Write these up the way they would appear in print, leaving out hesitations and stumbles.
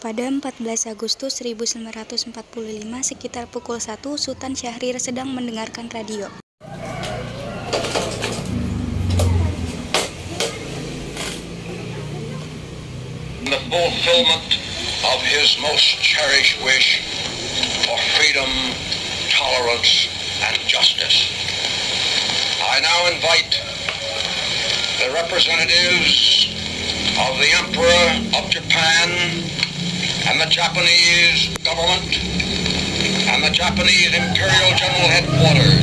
Pada 14 Agustus 1945 sekitar pukul 1, Sultan Syahrir sedang mendengarkan radio. The fulfillment of his most cherished wish for freedom, tolerance, and justice. I now invite the representatives of the Emperor of Japan and the Japanese government and the Japanese Imperial General Headquarters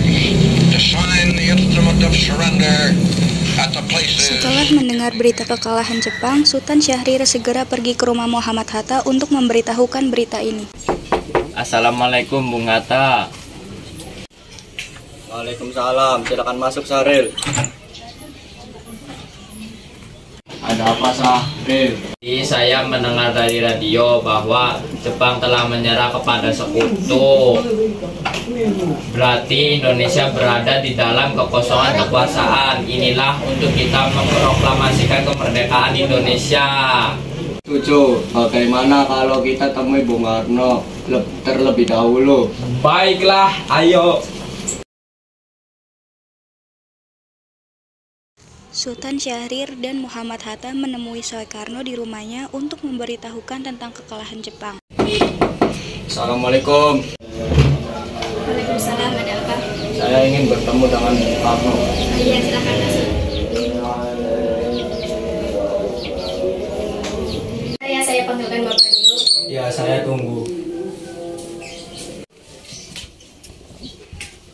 to sign the instrument of surrender at the places. Setelah mendengar berita kekalahan Jepang, Sultan Syahrir segera pergi ke rumah Muhammad Hatta untuk memberitahukan berita ini. Assalamualaikum Bung Hatta. Waalaikumsalam, silakan masuk Syahrir. Ada apa Syahrir? Saya mendengar dari radio bahwa Jepang telah menyerah kepada sekutu. Berarti Indonesia berada di dalam kekosongan kekuasaan. Inilah untuk kita memproklamasikan kemerdekaan Indonesia. Setuju. Bagaimana kalau kita temui Bung Karno terlebih dahulu? Baiklah, ayo. Sultan Syahrir dan Muhammad Hatta menemui Soekarno di rumahnya untuk memberitahukan tentang kekalahan Jepang. Assalamualaikum. Waalaikumsalam, ada apa? Saya ingin bertemu dengan Bung Karno. Iya, silakan masuk. Saya panggilkan Bapak dulu. Ya, saya tunggu.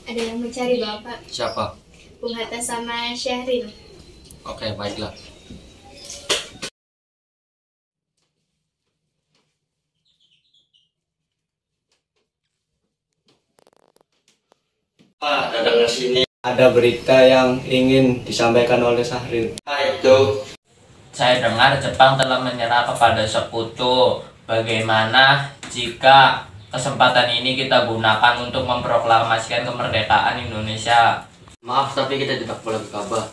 Ada yang mencari Bapak, Siapa? Bung Hatta sama Syahrir. Oke, baiklah. Pak, datang ke sini. Ada berita yang ingin disampaikan oleh Syahrir. Itu. Saya dengar Jepang telah menyerah kepada sekutu. Bagaimana jika kesempatan ini kita gunakan untuk memproklamasikan kemerdekaan Indonesia? Maaf, tapi kita tidak boleh gegabah.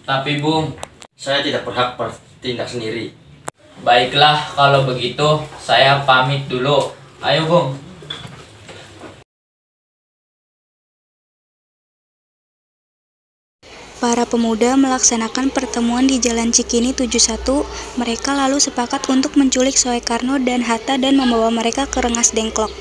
Tapi Bung, Saya tidak berhak bertindak sendiri. baiklah kalau begitu saya pamit dulu. Ayo Bung. Para pemuda melaksanakan pertemuan di Jalan Cikini 71. Mereka lalu sepakat untuk menculik Soekarno dan Hatta dan membawa mereka ke Rengas Dengklok.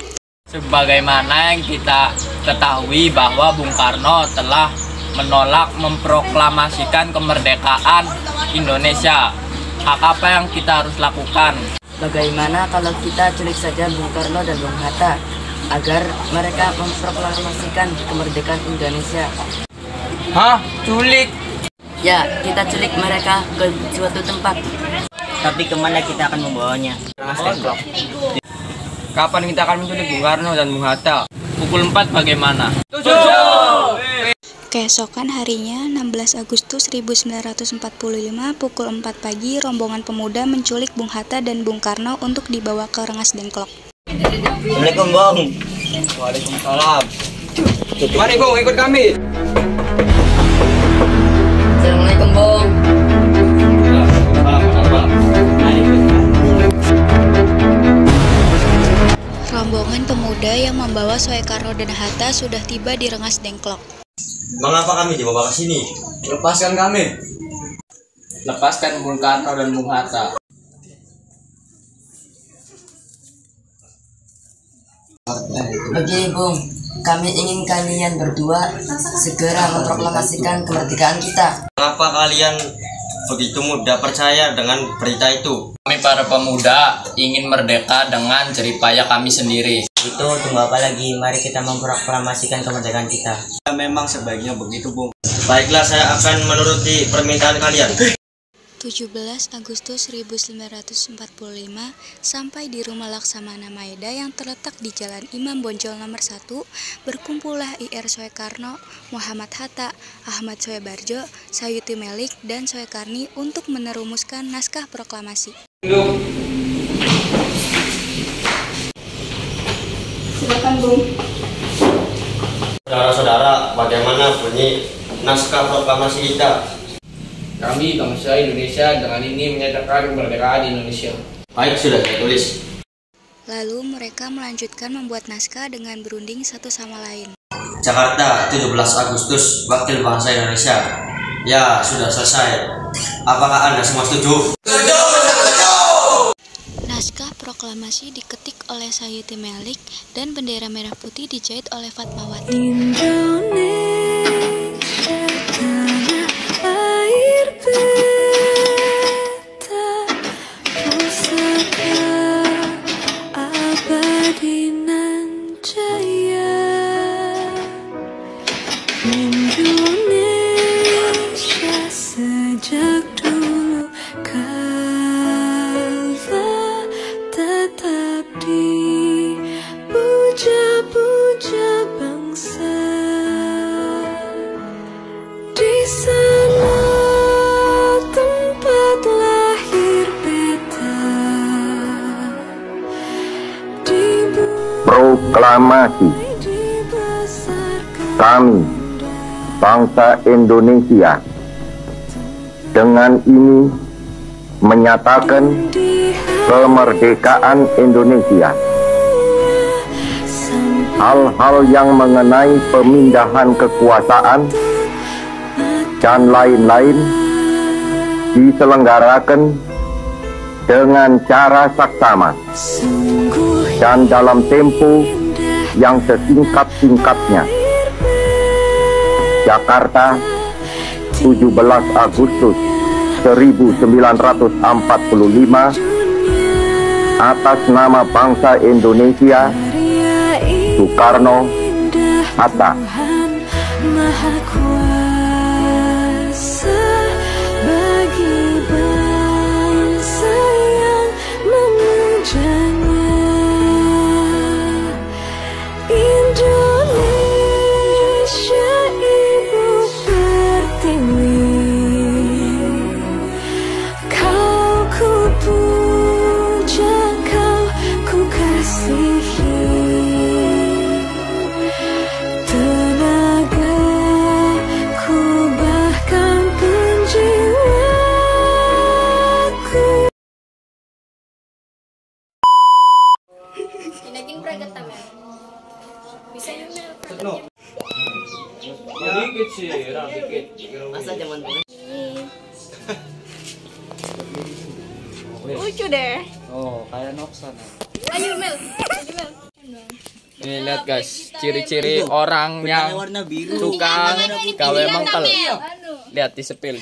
Sebagaimana yang kita ketahui bahwa Bung Karno telah menolak memproklamasikan kemerdekaan Indonesia. Apa yang kita harus lakukan? Bagaimana kalau kita culik saja Bung Karno dan Bung Hatta agar mereka memproklamasikan kemerdekaan Indonesia? Hah? Culik? Ya, kita culik mereka ke suatu tempat. Tapi kemana kita akan membawanya? Rengas Dengklok. Kapan kita akan menculik Bung Karno dan Bung Hatta? Pukul 4 bagaimana? Keesokan harinya, 16 Agustus 1945, pukul 4 pagi, rombongan pemuda menculik Bung Hatta dan Bung Karno untuk dibawa ke Rengas Dengklok. Assalamualaikum Bung. Waalaikumsalam. Mari Bung, ikut kami. Assalamualaikum Bung. Rombongan pemuda yang membawa Soekarno dan Hatta sudah tiba di Rengas Dengklok. Mengapa kami dibawa ke sini? Lepaskan kami. Lepaskan Bung Karno dan Bung Hatta. Begini Bung, kami ingin kalian berdua segera memproklamasikan kemerdekaan kita. Mengapa kalian begitu mudah percaya dengan berita itu? Kami para pemuda ingin merdeka dengan jeripaya kami sendiri. Itu tunggu apa lagi? Mari kita memproklamasikan kemerdekaan kita. Memang sebaiknya begitu, Bung. Baiklah, saya akan menuruti permintaan kalian. 17 Agustus 1945, sampai di rumah Laksamana Maeda yang terletak di Jalan Imam Bonjol nomor 1, berkumpullah IR Soekarno, Muhammad Hatta, Ahmad Soebarjo, Sayuti Melik, dan Soekarni untuk menerumuskan naskah proklamasi. Silakan Bung. Saudara-saudara, bagaimana bunyi naskah proklamasi kita? Kami bangsa Indonesia dengan ini menyatakan kemerdekaan Indonesia. Baik, sudah saya tulis. Lalu mereka melanjutkan membuat naskah dengan berunding satu sama lain. Jakarta, 17 Agustus, Wakil Bangsa Indonesia. Ya, sudah selesai. Apakah Anda semua setuju? Naskah proklamasi diketik oleh Sayuti Melik dan bendera merah putih dijahit oleh Fatmawati. Indonesia sejak dulu kala tetap dipuja-puja bangsa. Di sana tempat lahir beta. Proklamasi. Kami, bangsa Indonesia, dengan ini menyatakan kemerdekaan Indonesia. Hal-hal yang mengenai pemindahan kekuasaan dan lain-lain diselenggarakan dengan cara saksama dan dalam tempo yang sesingkat-singkatnya. Jakarta, 17 Agustus 1945, atas nama bangsa Indonesia, Soekarno, Hatta. Maha kuasa bagi bangsa yang memujanya. Indonesia ibu pertiwi, kau ku puja, kau ku kasihi. Tenagaku bahkan penjiwaku. Inakin pragat taman. Bisa yun na pragat. Dikit sih, dikit. Masa zaman dulu. Lucu deh. Oh, kayak Noksan. Ayo Mel. Ayo Mel. Nih lihat guys, ciri-ciri orang yang Warna biru. tukang gawe mengkel. Anu. Lihat disepil.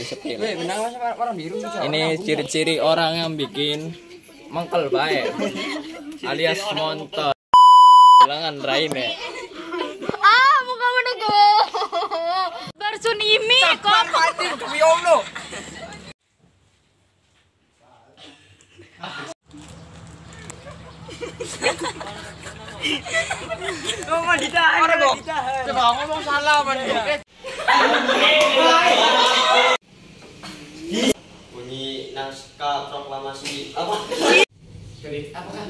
Ini ciri-ciri orang yang bikin mengkel baik, alias montor. Bilangan rain ya. Ah, muka menunggu. Barsun ini kok. Coba ngomong salah man dia. Bunyi naskah proklamasi apa? Apakah?